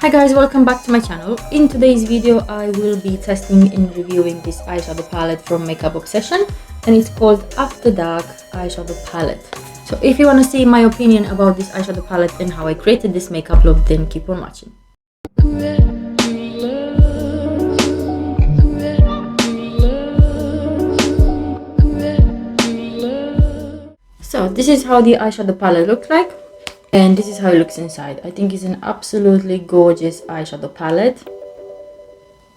Hi guys, welcome back to my channel. In today's video I will be testing and reviewing this eyeshadow palette from Makeup Obsession, and it's called After Dark Eyeshadow Palette. So if you want to see my opinion about this eyeshadow palette and how I created this makeup look, then keep on watching. So this is how the eyeshadow palette looks like, and this is how it looks inside. I think it's an absolutely gorgeous eyeshadow palette.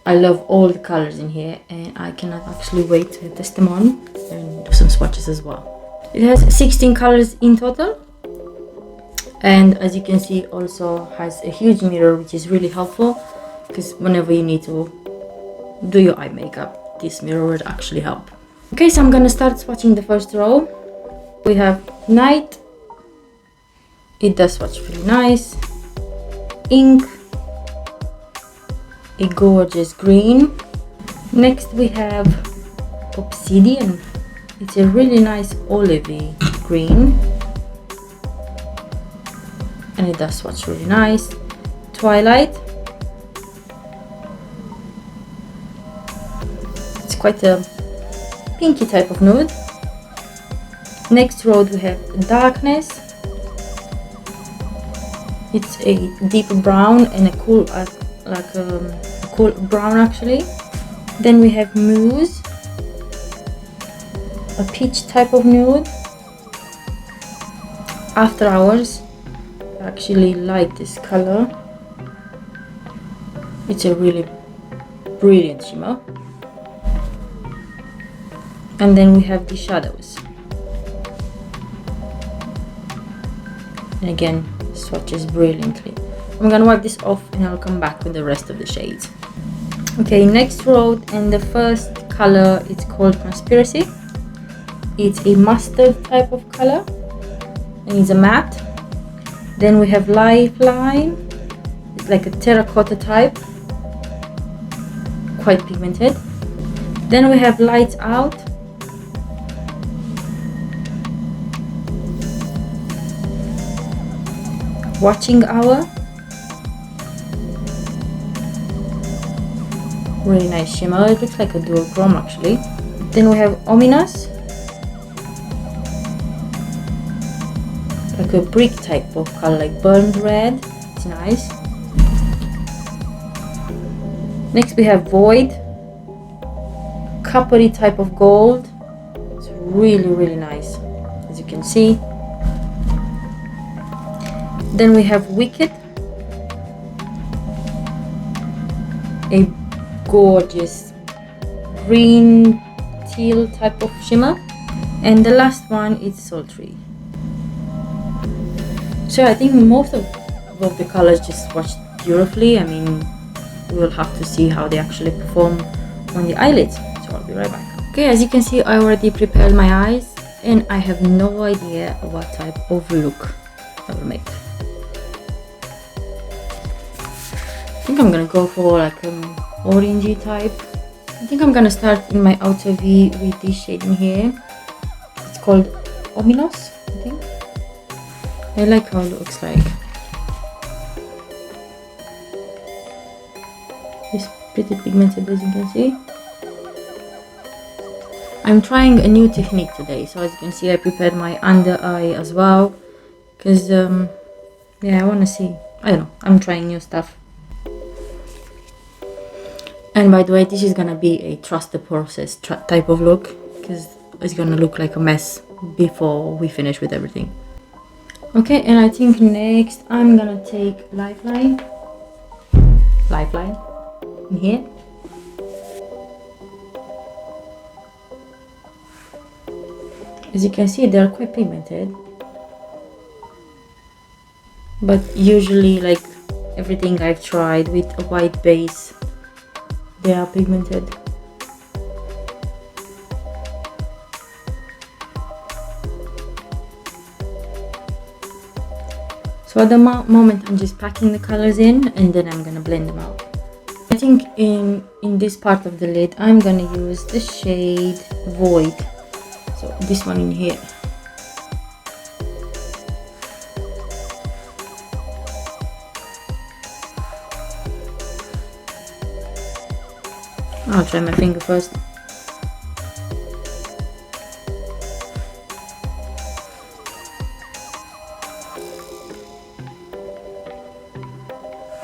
I love all the colors in here and I cannot actually wait to test them on and do some swatches as well. It has 16 colors in total, and as you can see also has a huge mirror, which is really helpful because whenever you need to do your eye makeup, this mirror would actually help. Okay, so I'm gonna start swatching the first row. We have Night. It does swatch pretty nice. Ink. A gorgeous green. Next we have Obsidian. It's a really nice olivey green, and it does swatch really nice. Twilight. It's quite a pinky type of nude. Next row we have Darkness. It's a deep brown and a cool, cool brown actually. Then we have Mousse, a peach type of nude. After Hours. I actually like this color. It's a really brilliant shimmer. And then we have the Shadows. And again, swatches brilliantly. I'm gonna wipe this off and I'll come back with the rest of the shades. Okay, next row, and the first color, it's called Conspiracy. It's a mustard type of color and it's a matte. Then we have Lifeline. It's like a terracotta type, quite pigmented. Then we have Lights Out. Watching Hour. Really nice shimmer. It looks like a dual chrome actually. Then we have Ominous. Like a brick type of color, like burnt red. It's nice. Next we have Void. Coppery type of gold. It's really nice, as you can see. Then we have Wicked, a gorgeous green teal type of shimmer, and the last one is Sultry. So I think most of the colors just swatched beautifully. I mean, we will have to see how they actually perform on the eyelids, so I'll be right back. Okay, as you can see, I already prepared my eyes and I have no idea what type of look I will make. I think I'm gonna go for like an orangey type. I think I'm gonna start in my outer V with this shade in here. It's called Ominous, I think. I like how it looks like. It's pretty pigmented, as you can see. I'm trying a new technique today, so as you can see I prepared my under eye as well, because yeah, I want to see, I don't know, I'm trying new stuff. And by the way, this is gonna be a trust the process type of look, because it's gonna look like a mess before we finish with everything. Okay, and I think next I'm gonna take Lifeline in here. As you can see, they're quite pigmented, but usually, like everything I've tried with a white base, they are pigmented. So at the moment I'm just packing the colors in and then I'm gonna blend them out. I think in this part of the lid I'm gonna use the shade Void, so this one in here. I'll try my finger first.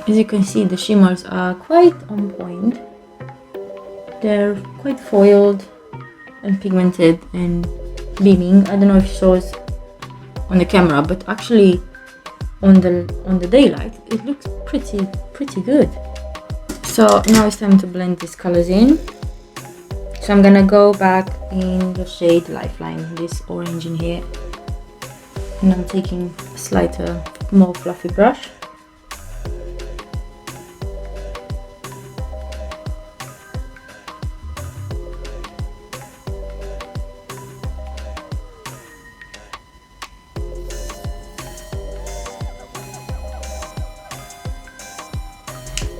As you can see, the shimmers are quite on point. They're quite foiled and pigmented and beaming. I don't know if it shows on the camera, but actually on the daylight it looks pretty good. So now it's time to blend these colors in. So I'm gonna go back in the shade Lifeline, this orange in here, and I'm taking a slighter, more fluffy brush.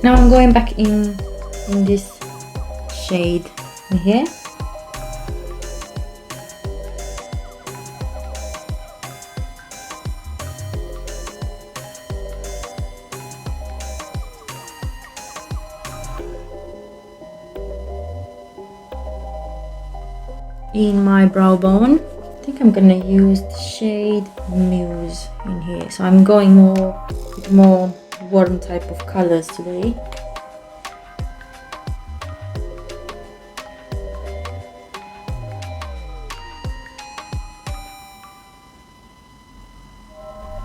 Now I'm going back in this shade in here. In my brow bone, I think I'm gonna use the shade Muse in here. So I'm going more warm type of colors today.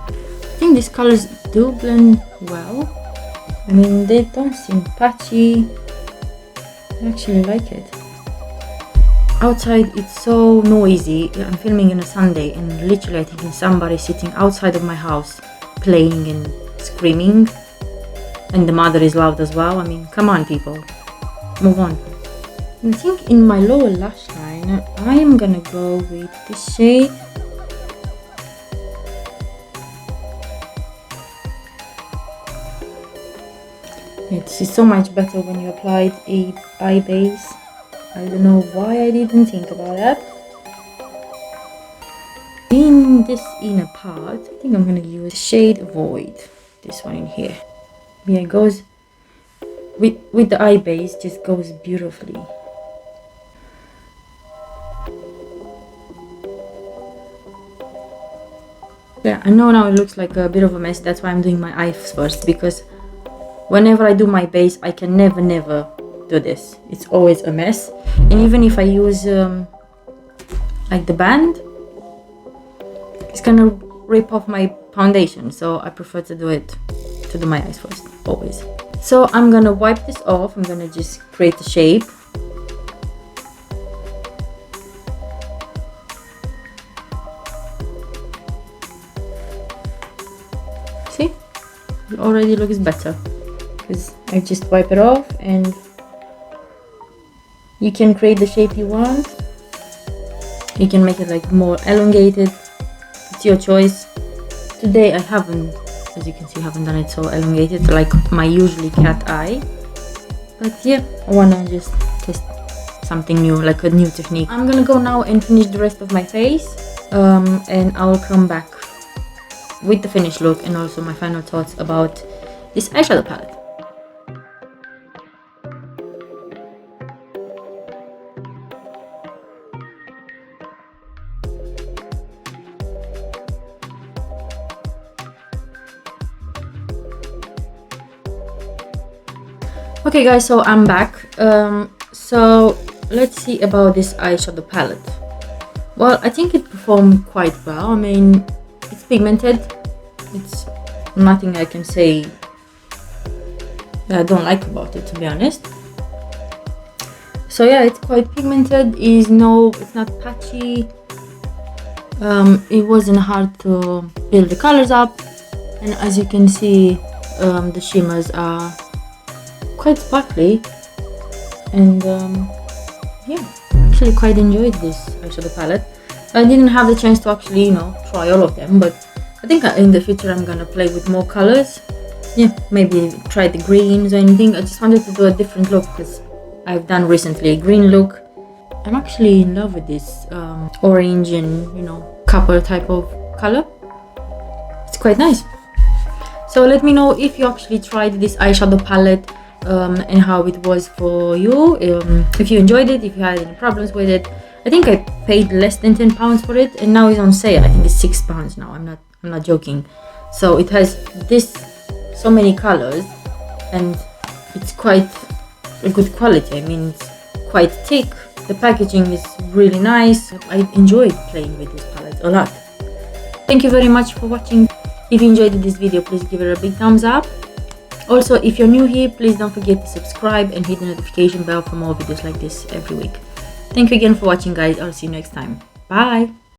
I think these colors do blend well. I mean, they don't seem patchy. I actually like it. Outside it's so noisy. I'm filming on a Sunday and literally I think somebody sitting outside of my house playing and screaming, and the mother is loud as well. I mean, come on people, move on. I think in my lower lash line I am gonna go with this shade. Yeah, this is so much better when you applied a eye base. I don't know why I didn't think about that. In this inner part, I think I'm gonna use shade Void. This one in here. Yeah, it goes with the eye base, just goes beautifully. Yeah, I know now it looks like a bit of a mess. That's why I'm doing my eyes first, because whenever I do my base I can never do this. It's always a mess. And even if I use like the band, it's gonna rip off my foundation, so I prefer to do my eyes first, always. So I'm gonna wipe this off. I'm gonna just create the shape. See, it already looks better because I just wipe it off, and you can create the shape you want. You can make it like more elongated. It's your choice. Today I haven't, as you can see, haven't done it so elongated like my usually cat eye. But yeah, I wanna just test something new, like a new technique. I'm gonna go now and finish the rest of my face, and I'll come back with the finished look and also my final thoughts about this eyeshadow palette. Okay guys, so I'm back. So let's see about this eyeshadow palette. Well, I think it performed quite well. I mean, it's pigmented. It's nothing I can say that I don't like about it, to be honest. So yeah, it's quite pigmented. It's not patchy. It wasn't hard to build the colors up, and as you can see, the shimmers are quite sparkly, and yeah, actually quite enjoyed this eyeshadow palette. I didn't have the chance to actually, you know, try all of them, but I think in the future I'm gonna play with more colors. Yeah, maybe try the greens or anything. I just wanted to do a different look because I've done recently a green look. I'm actually in love with this orange and, you know, copper type of color. It's quite nice. So let me know if you actually tried this eyeshadow palette. and how it was for you. If you enjoyed it, if you had any problems with it. I think I paid less than £10 for it, and now it's on sale. I think it's £6 now. I'm not joking. So it has so many colors, and it's quite a good quality. I mean, it's quite thick. The packaging is really nice. I enjoyed playing with this palette a lot. Thank you very much for watching. If you enjoyed this video, please give it a big thumbs up. Also, if you're new here, please don't forget to subscribe and hit the notification bell for more videos like this every week. Thank you again for watching, guys. I'll see you next time. Bye.